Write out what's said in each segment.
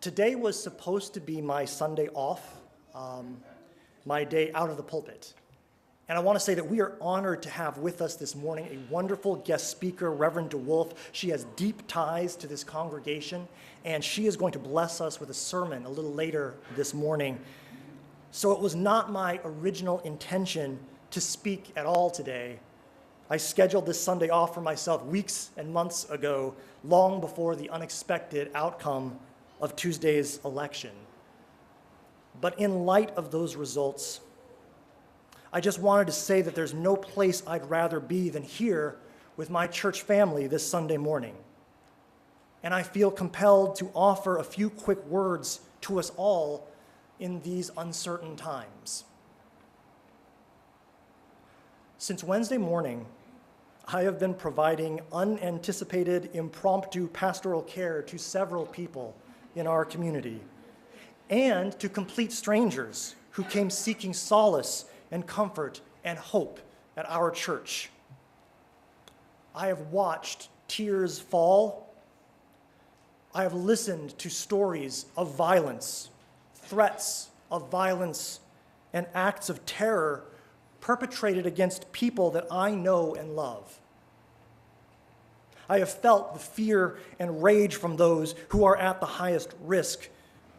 Today was supposed to be my Sunday off, my day out of the pulpit. And I want to say that we are honored to have with us this morning a wonderful guest speaker, Reverend DeWolf. She has deep ties to this congregation, and she is going to bless us with a sermon a little later this morning. So it was not my original intention to speak at all today. I scheduled this Sunday off for myself weeks and months ago, long before the unexpected outcome of Tuesday's election. But in light of those results, I just wanted to say that there's no place I'd rather be than here with my church family this Sunday morning. And I feel compelled to offer a few quick words to us all in these uncertain times. Since Wednesday morning, I have been providing unanticipated, impromptu pastoral care to several people in our community and to complete strangers who came seeking solace and comfort and hope at our church. I have watched tears fall. I have listened to stories of violence, threats of violence, and acts of terror perpetrated against people that I know and love. I have felt the fear and rage from those who are at the highest risk,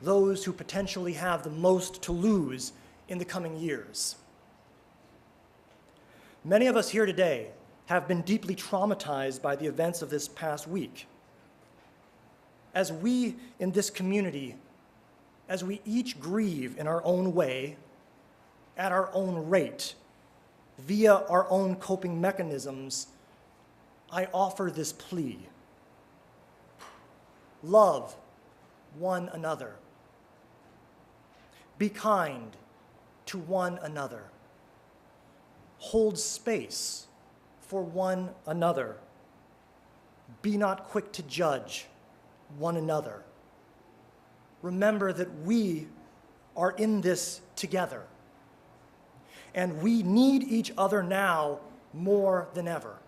those who potentially have the most to lose in the coming years. Many of us here today have been deeply traumatized by the events of this past week. As we in this community, as we each grieve in our own way, at our own rate, via our own coping mechanisms, I offer this plea. Love one another. Be kind to one another. Hold space for one another. Be not quick to judge one another. Remember that we are in this together, and we need each other now more than ever.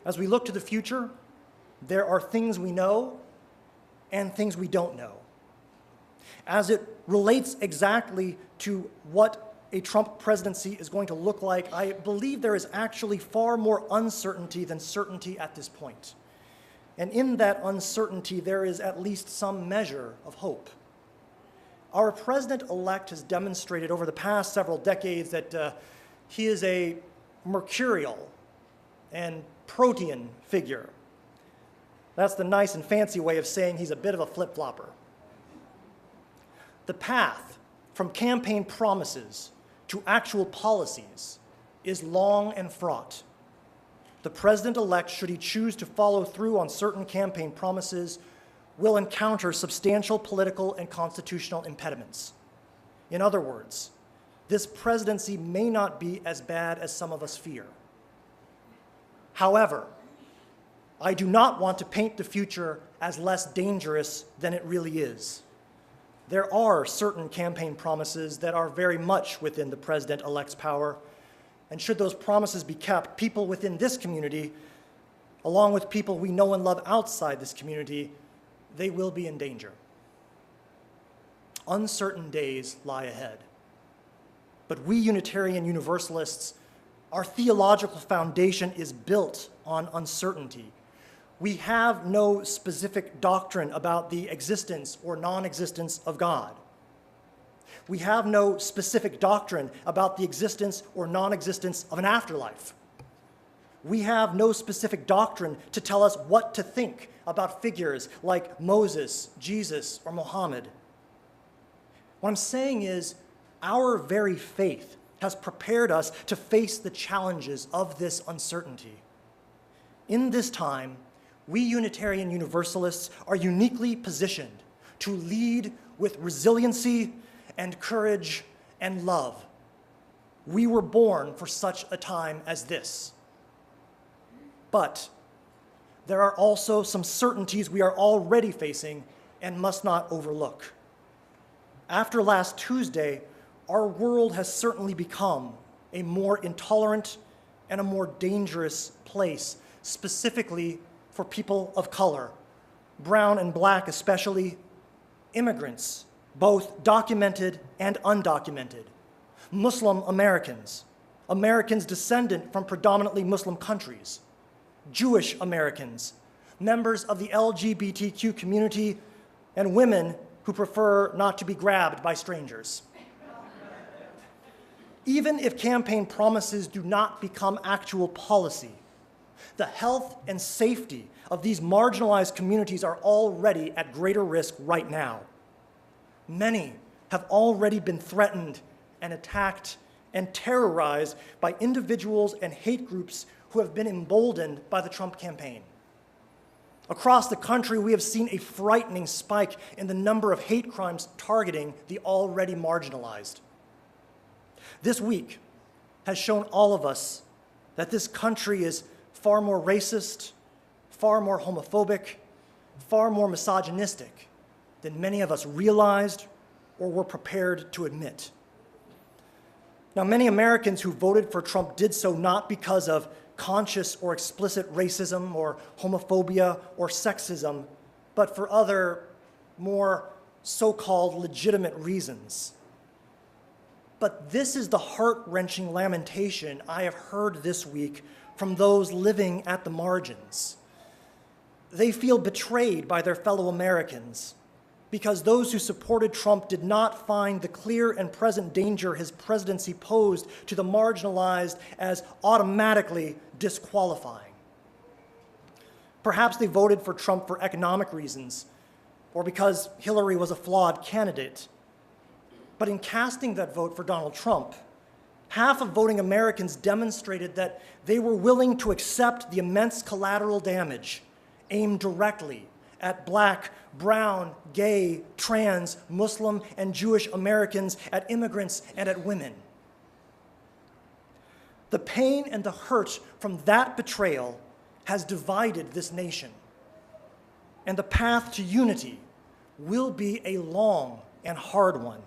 As we look to the future, there are things we know and things we don't know. As it relates exactly to what a Trump presidency is going to look like, I believe there is actually far more uncertainty than certainty at this point. And in that uncertainty, there is at least some measure of hope. Our president-elect has demonstrated over the past several decades that he is a mercurial and protean figure. That's the nice and fancy way of saying he's a bit of a flip-flopper. The path from campaign promises to actual policies is long and fraught. The president-elect, should he choose to follow through on certain campaign promises, will encounter substantial political and constitutional impediments. In other words, this presidency may not be as bad as some of us fear. However, I do not want to paint the future as less dangerous than it really is. There are certain campaign promises that are very much within the president-elect's power, and should those promises be kept, people within this community, along with people we know and love outside this community, they will be in danger. Uncertain days lie ahead. But we Unitarian Universalists, our theological foundation is built on uncertainty. We have no specific doctrine about the existence or non-existence of God. We have no specific doctrine about the existence or non-existence of an afterlife. We have no specific doctrine to tell us what to think about figures like Moses, Jesus, or Muhammad. What I'm saying is, our very faith has prepared us to face the challenges of this uncertainty. In this time, we Unitarian Universalists are uniquely positioned to lead with resiliency and courage and love. We were born for such a time as this. But there are also some certainties we are already facing and must not overlook. After last Tuesday, our world has certainly become a more intolerant and a more dangerous place, specifically for people of color, brown and black especially, immigrants, both documented and undocumented, Muslim Americans, Americans descendant from predominantly Muslim countries, Jewish Americans, members of the LGBTQ community, and women who prefer not to be grabbed by strangers. Even if campaign promises do not become actual policy, the health and safety of these marginalized communities are already at greater risk right now. Many have already been threatened and attacked and terrorized by individuals and hate groups who have been emboldened by the Trump campaign. Across the country, we have seen a frightening spike in the number of hate crimes targeting the already marginalized. This week has shown all of us that this country is far more racist, far more homophobic, far more misogynistic than many of us realized or were prepared to admit. Now, many Americans who voted for Trump did so not because of conscious or explicit racism or homophobia or sexism, but for other, more so-called legitimate reasons. But this is the heart-wrenching lamentation I have heard this week from those living at the margins. They feel betrayed by their fellow Americans because those who supported Trump did not find the clear and present danger his presidency posed to the marginalized as automatically disqualifying. Perhaps they voted for Trump for economic reasons or because Hillary was a flawed candidate. But in casting that vote for Donald Trump, half of voting Americans demonstrated that they were willing to accept the immense collateral damage aimed directly at Black, brown, gay, trans, Muslim, and Jewish Americans, at immigrants, and at women. The pain and the hurt from that betrayal has divided this nation. And the path to unity will be a long and hard one,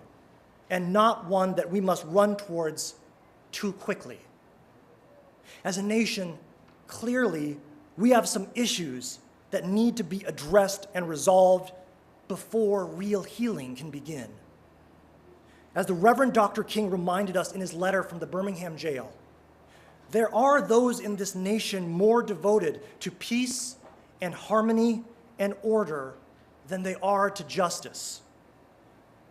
and not one that we must run towards too quickly. As a nation, clearly, we have some issues that need to be addressed and resolved before real healing can begin. As the Reverend Dr. King reminded us in his letter from the Birmingham jail, there are those in this nation more devoted to peace and harmony and order than they are to justice.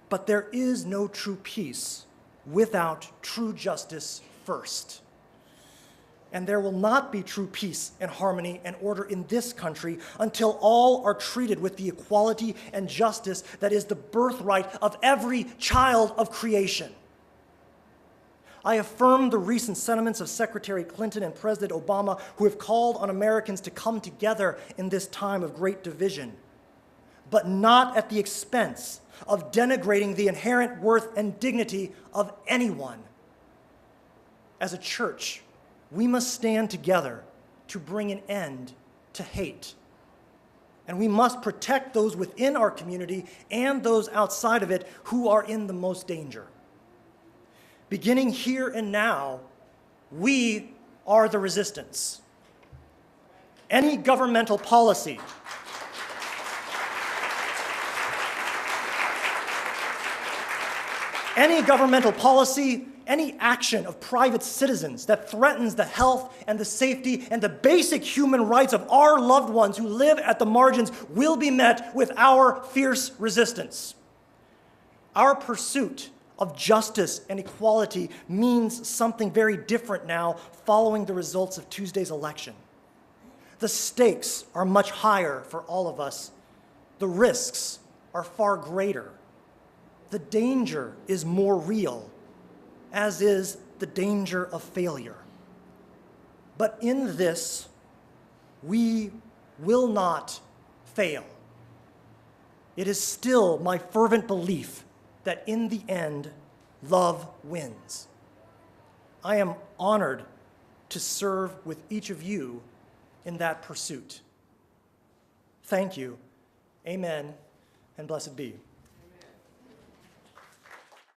But there is no true peace without true justice first. And there will not be true peace and harmony and order in this country until all are treated with the equality and justice that is the birthright of every child of creation. I affirm the recent sentiments of Secretary Clinton and President Obama, who have called on Americans to come together in this time of great division, but not at the expense of denigrating the inherent worth and dignity of anyone. As a church, we must stand together to bring an end to hate. And we must protect those within our community and those outside of it who are in the most danger. Beginning here and now, we are the resistance. Any governmental policy any action of private citizens that threatens the health and the safety and the basic human rights of our loved ones who live at the margins will be met with our fierce resistance. Our pursuit of justice and equality means something very different now following the results of Tuesday's election. The stakes are much higher for all of us. The risks are far greater. The danger is more real, as is the danger of failure. But in this, we will not fail. It is still my fervent belief that in the end, love wins. I am honored to serve with each of you in that pursuit. Thank you. Amen, and blessed be.